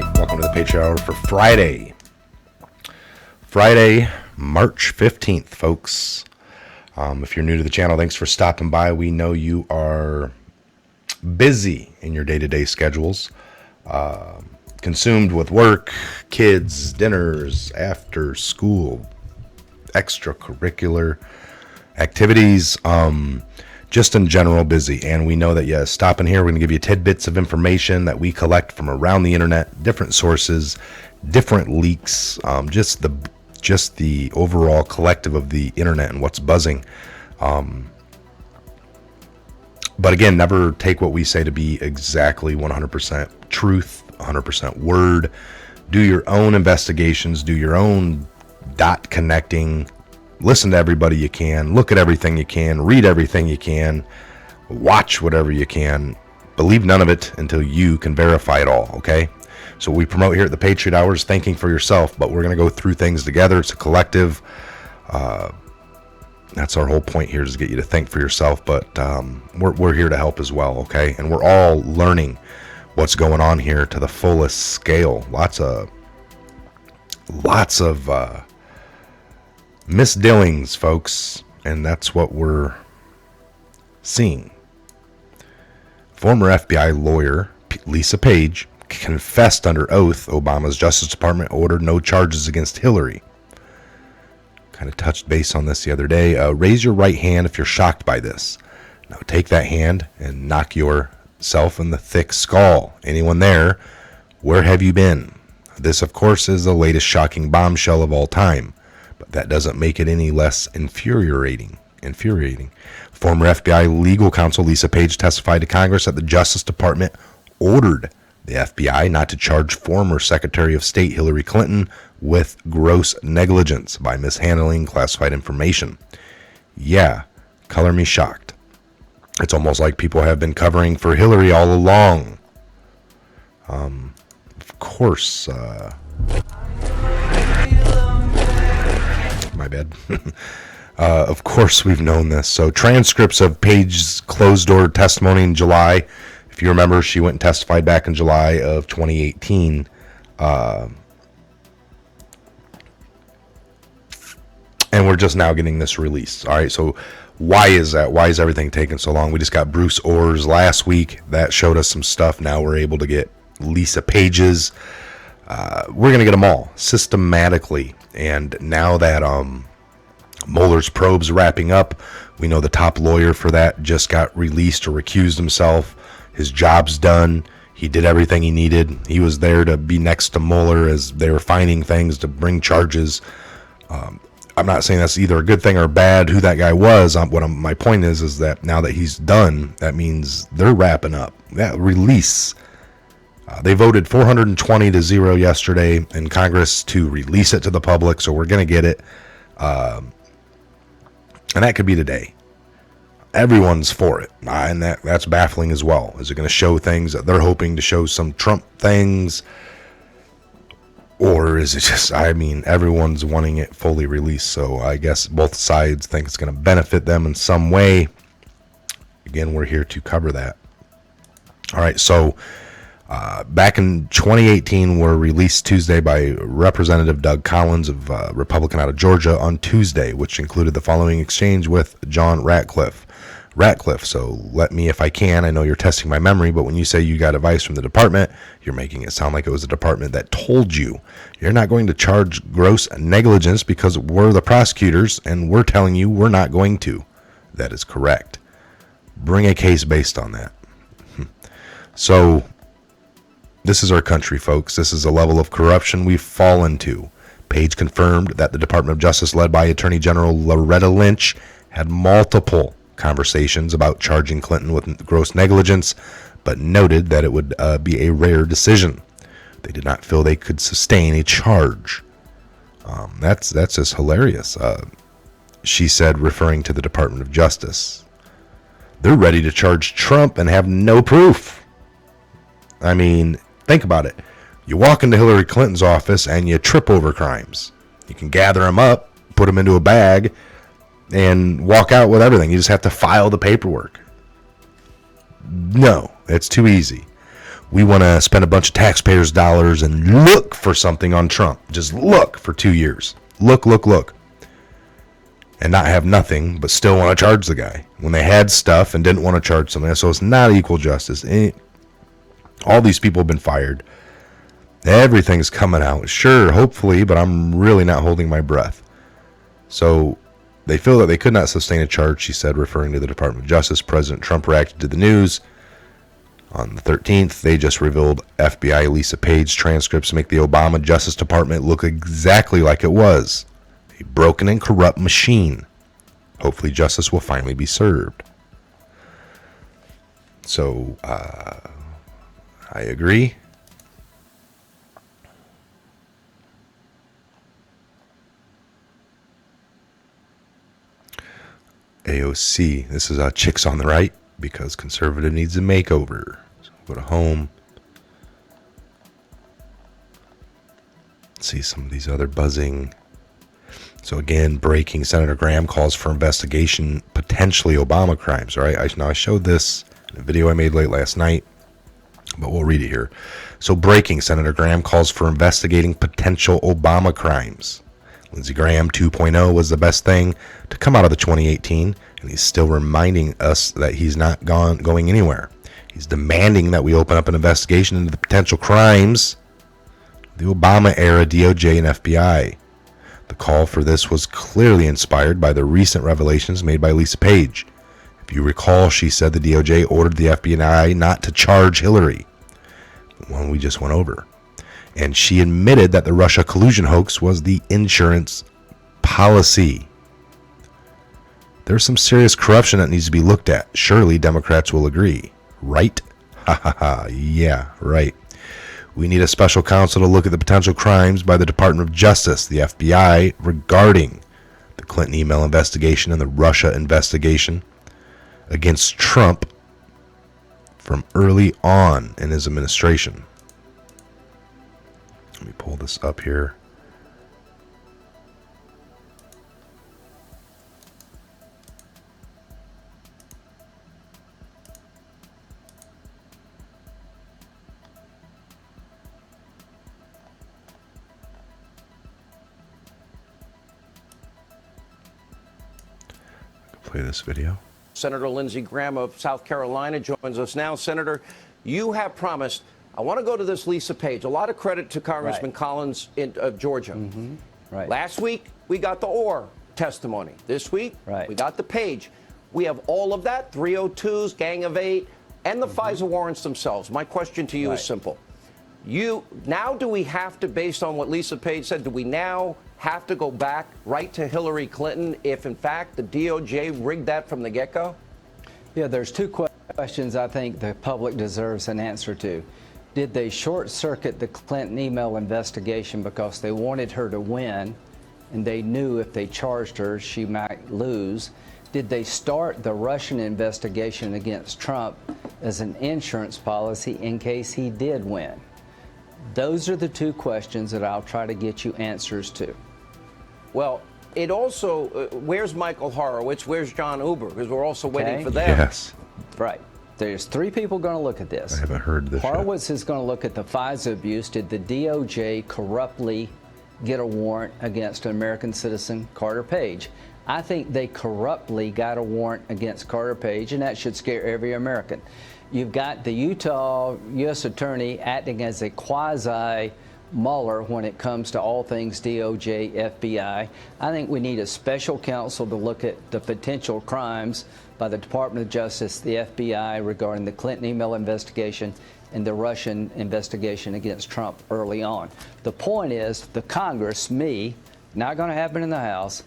right, welcome to the Patriot Hour for Friday, March 15th, folks. If you're new to the channel, thanks for stopping by. We know you are busy in your day-to-day schedules, consumed with work, kids, dinners, after school, extracurricular activities, just in general busy. And we know that stopping here, we're going to give you tidbits of information that we collect from around the internet, different sources, different leaks, just the overall collective of the internet and what's buzzing. But again, never take what we say to be exactly 100% truth, 100% word. Do your own investigations, do your own dot connecting. Listen to everybody you can, look at everything you can, read everything you can, watch whatever you can. Believe none of it until you can verify it all, okay? So what we promote here at the Patriot Hour is thinking for yourself, but we're going to go through things together. It's a collective. That's our whole point here, is to get you to think for yourself, but we're here to help as well, okay? And we're all learning what's going on here to the fullest scale. Lots of misdealings, folks, and that's what we're seeing. Former FBI lawyer Lisa Page confessed under oath Obama's Justice Department ordered no charges against Hillary. Kind of touched base on this the other day. Raise your right hand if you're shocked by this. Now take that hand and knock yourself in the thick skull. Anyone there? Where have you been? This, of course, is the latest shocking bombshell of all time. But that doesn't make it any less infuriating. Former FBI legal counsel Lisa Page testified to Congress that the Justice Department ordered the FBI not to charge former Secretary of State Hillary Clinton with gross negligence by mishandling classified information. Yeah, color me shocked. It's almost like people have been covering for Hillary all along. Of course, my bad. Of course we've known this. So transcripts of Page's closed-door testimony in July. If you remember, she went and testified back in July of 2018. And we're just now getting this released. All right, so why is that? Why is everything taking so long? We just got Bruce Orr's last week. That showed us some stuff. Now we're able to get Lisa Page's. We're going to get them all systematically. And now that Mueller's probe's wrapping up, we know the top lawyer for that just got released or recused himself. His job's done. He did everything he needed. He was there to be next to Mueller as they were finding things to bring charges. I'm not saying that's either a good thing or bad, who that guy was. My point is that now that he's done, that means they're wrapping up. That release. They voted 420-0 yesterday in Congress to release it to the public, so we're going to get it. And that could be today. Everyone's for it, and that's baffling as well. Is it going to show things that they're hoping to show, some Trump things? Or is it just, everyone's wanting it fully released, so I guess both sides think it's going to benefit them in some way. Again, we're here to cover that. All right, so back in 2018 were released Tuesday by Representative Doug Collins, of Republican out of Georgia, on Tuesday, which included the following exchange with John Ratcliffe. So let me, if I can, I know you're testing my memory, but when you say you got advice from the department, you're making it sound like it was a department that told you. You're not going to charge gross negligence because we're the prosecutors and we're telling you we're not going to. That is correct. Bring a case based on that. So this is our country, folks. This is a level of corruption we've fallen to. Page confirmed that the Department of Justice, led by Attorney General Loretta Lynch, had multiple conversations about charging Clinton with gross negligence, but noted that it would be a rare decision. They did not feel they could sustain a charge. That's just hilarious. She said, referring to the Department of Justice, they're ready to charge Trump and have no proof. Think about it. You walk into Hillary Clinton's office and you trip over crimes. You can gather them up, put them into a bag, and walk out with everything. You just have to file the paperwork. No, it's too easy. we want to spend a bunch of taxpayers' dollars and look for something on Trump. Just look for 2 years. Look. And not have nothing, but still want to charge the guy. When they had stuff and didn't want to charge something. So it's not equal justice. All these people have been fired. Everything's coming out. Sure, hopefully, but I'm really not holding my breath. So they feel that they could not sustain a charge, she said, referring to the Department of Justice. President Trump reacted to the news. On the 13th, they just revealed FBI Lisa Page transcripts make the Obama Justice Department look exactly like it was. A broken and corrupt machine. Hopefully justice will finally be served. So, I agree. AOC, this is Chicks on the Right, because conservative needs a makeover. So go to home. See some of these other buzzing. So again, breaking, Senator Graham calls for investigation, potentially Obama crimes, right? I showed this in a video I made late last night, but we'll read it here. So breaking, Senator Graham calls for investigating potential Obama crimes. Lindsey Graham 2.0 was the best thing to come out of the 2018, and he's still reminding us that he's not going anywhere. He's demanding that we open up an investigation into the potential crimes of the Obama-era DOJ and FBI. The call for this was clearly inspired by the recent revelations made by Lisa Page. If you recall, she said the DOJ ordered the FBI not to charge Hillary, the one we just went over. And she admitted that the Russia collusion hoax was the insurance policy. There's some serious corruption that needs to be looked at. Surely Democrats will agree. Right? Ha ha ha. Yeah, right. We need a special counsel to look at the potential crimes by the Department of Justice, the FBI, regarding the Clinton email investigation and the Russia investigation against Trump from early on in his administration. Let me pull this up here. Play this video. Senator Lindsey Graham of South Carolina joins us now. Senator, you have promised. I want to go to this Lisa Page. A lot of credit to Congressman Collins of Georgia. Right. Last week, we got the Orr testimony. This week, we got the Page. We have all of that, 302s, Gang of Eight, and the FISA warrants themselves. My question to you is simple. Now do we have to, based on what Lisa Page said, do we now have to go back right to Hillary Clinton if, in fact, the DOJ rigged that from the get-go? Yeah, there's two questions I think the public deserves an answer to. Did they short-circuit the Clinton email investigation because they wanted her to win and they knew if they charged her, she might lose? Did they start the Russian investigation against Trump as an insurance policy in case he did win? Those are the two questions that I'll try to get you answers to. Well, it also, where's Michael Horowitz? Where's John Huber? Because we're also waiting for them. Yes. Right. There's three people going to look at this. I haven't heard this Horowitz is going to look at the FISA abuse. Did the DOJ corruptly get a warrant against an American citizen, Carter Page? I think they corruptly got a warrant against Carter Page, and that should scare every American. You've got the Utah U.S. Attorney acting as a quasi-Mueller when it comes to all things DOJ, FBI. I think we need a special counsel to look at the potential crimes by the Department of Justice, the FBI, regarding the Clinton email investigation and the Russian investigation against Trump early on. The point is, the Congress, not going to happen in the House,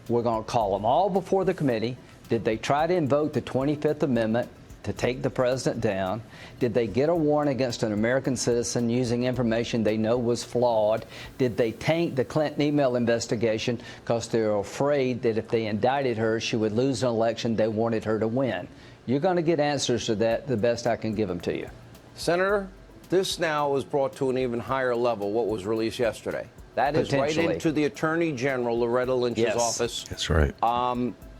we're going to call them all before the committee. Did they try to invoke the 25th Amendment to take the president down? Did they get a warrant against an American citizen using information they know was flawed? Did they taint the Clinton email investigation because they're afraid that if they indicted her, she would lose an election they wanted her to win? You're going to get answers to that the best I can give them to you. Senator, this now is brought to an even higher level, what was released yesterday. That is right into the Attorney General, Loretta Lynch's office. That's right.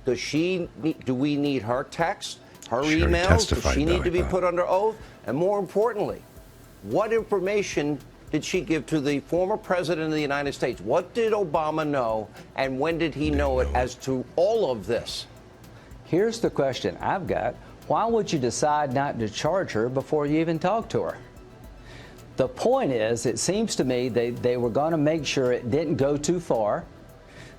Do we need her text? Her emails? Does she need to be put under oath? And more importantly, What information did she give to the former president of the United States? What did Obama know, and when did he know it as to all of this? Here's the question I've got. Why would you decide not to charge her before you even talk to her? The point is, it seems to me they were going to make sure it didn't go too far,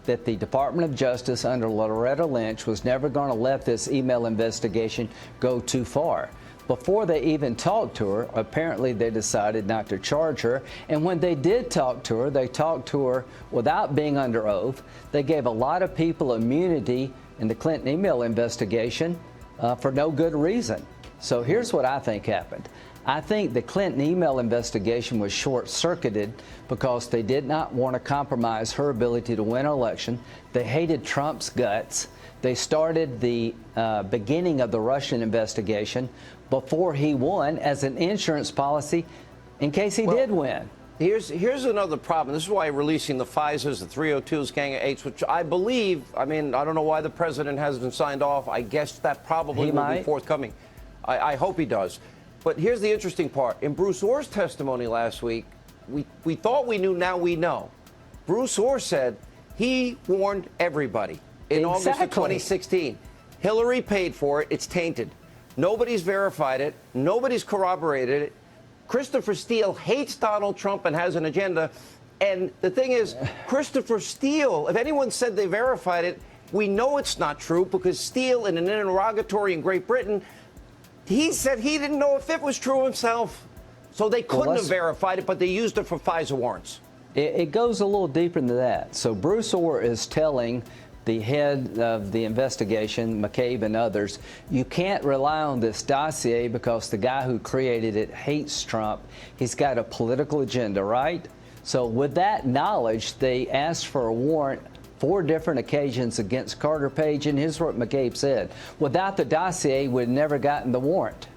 that the Department of Justice under Loretta Lynch was never going to let this email investigation go too far. Before they even talked to her, apparently they decided not to charge her. And when they did talk to her, they talked to her without being under oath. They gave a lot of people immunity in the Clinton email investigation for no good reason. So here's what I think happened. I think the Clinton email investigation was short-circuited because they did not want to compromise her ability to win an election. They hated Trump's guts. They started the beginning of the Russian investigation before he won as an insurance policy in case he did win. Here's another problem. This is why releasing the FISAs, the 302s, Gang of Eights, which I believe, I mean, I don't know why the president hasn't signed off. I guess that probably will be forthcoming. I hope he does. But here's the interesting part. In Bruce Orr's testimony last week, we thought we knew, now we know. Bruce Orr said he warned everybody in August of 2016. Hillary paid for it. It's tainted. Nobody's verified it. Nobody's corroborated it. Christopher Steele hates Donald Trump and has an agenda. And the thing is, Christopher Steele, if anyone said they verified it, we know it's not true because Steele, in an interrogatory in Great Britain, he said he didn't know if it was true himself. So they couldn't have verified it, but they used it for FISA warrants. It goes a little deeper than that. So Bruce Orr is telling the head of the investigation, McCabe and others, you can't rely on this dossier because the guy who created it hates Trump. He's got a political agenda, right? So with that knowledge, they asked for a warrant 4 different occasions against Carter Page, and here's what McCabe said. Without the dossier, we'd never gotten the warrant.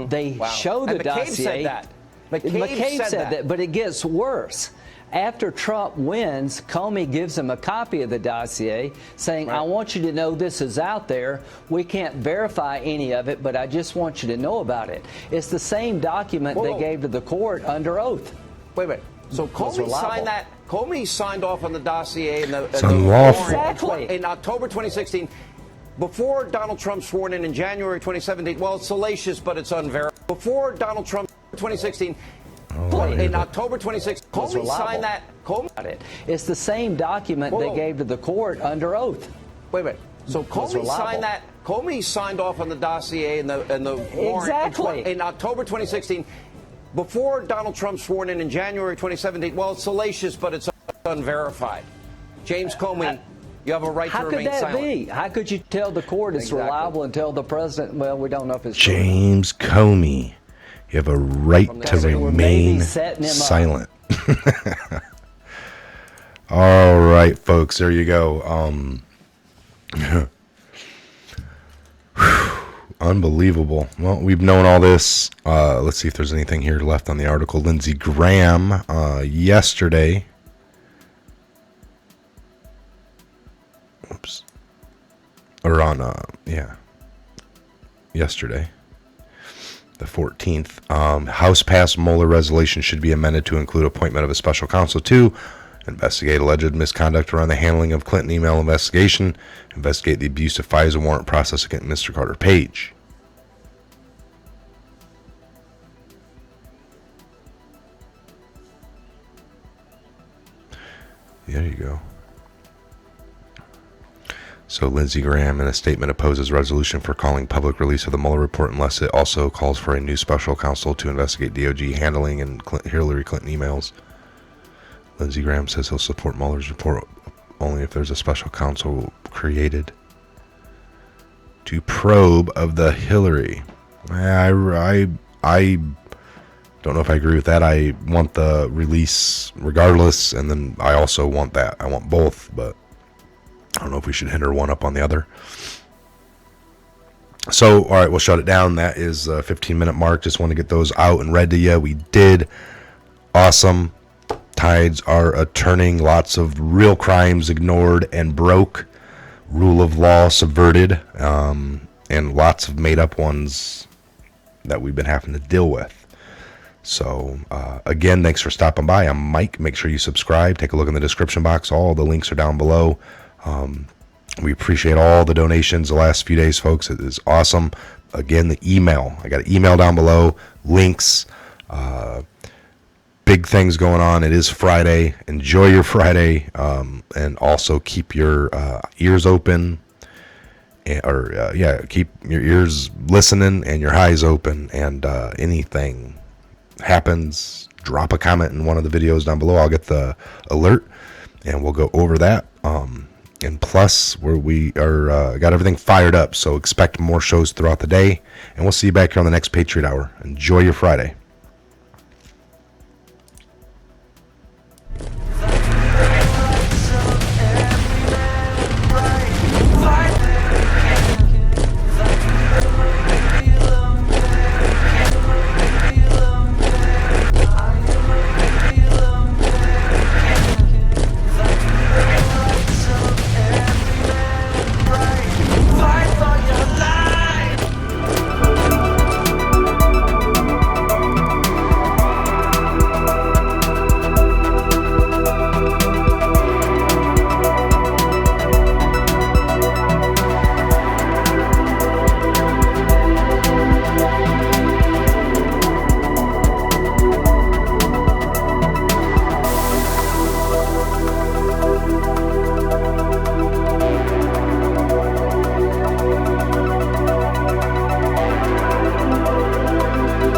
They show the dossier. Said that. McCabe said that, but it gets worse. After Trump wins, Comey gives him a copy of the dossier saying, I want you to know this is out there. We can't verify any of it, but I just want you to know about it. It's the same document they gave to the court under oath. Wait a minute. So Comey signed that. Comey signed off on the dossier in the Exactly. in October 2016. Before Donald Trump sworn in January 2017. Well, it's salacious, but it's unverified. Before Donald Trump 2016. In October 2016, Comey signed that. It's the same document they gave to the court under oath. Wait a minute. So Comey signed that. Comey signed off on the dossier in the warrant in October 2016. Before Donald Trump sworn in January 2017. Well, it's salacious, but it's unverified. James Comey, you have a right to remain silent. How could that be? How could you tell the court it's reliable and tell the president, well, we don't know if it's James Comey. You have a right to remain silent. All right, folks, there you go. Unbelievable. Well, we've known all this. Let's see if there's anything here left on the article. Lindsey Graham yesterday. Oops. Or on, yesterday. The 14th. House passed Mueller resolution should be amended to include appointment of a special counsel to investigate alleged misconduct around the handling of Clinton email investigation, investigate the abuse of FISA warrant process against Mr. Carter Page. There you go. So Lindsey Graham, in a statement, opposes resolution for calling public release of the Mueller report unless it also calls for a new special counsel to investigate DOJ handling and Hillary Clinton emails. Lindsey Graham says he'll support Mueller's report only if there's a special counsel created to probe of the Hillary. I don't know if I agree with that. I want the release regardless, and then I also want that. I want both, but I don't know if we should hinder one up on the other. So, all right, we'll shut it down. That is a 15-minute mark. Just want to get those out and read to you. We did. Awesome. Tides are a-turning. Lots of real crimes ignored and broke. Rule of law subverted. And lots of made-up ones that we've been having to deal with. So, again, thanks for stopping by. I'm Mike. Make sure you subscribe. Take a look in the description box. All the links are down below. We appreciate all the donations the last few days, folks. It is awesome. Again, the email. I got an email down below. Links. Big things going on. It is Friday. Enjoy your Friday. And also keep your ears open. Keep your ears listening and your eyes open. And anything happens, drop a comment in one of the videos down below. I'll get the alert and we'll go over that. And plus, we are got everything fired up, so expect more shows throughout the day. And we'll see you back here on the next Patriot Hour. Enjoy your Friday.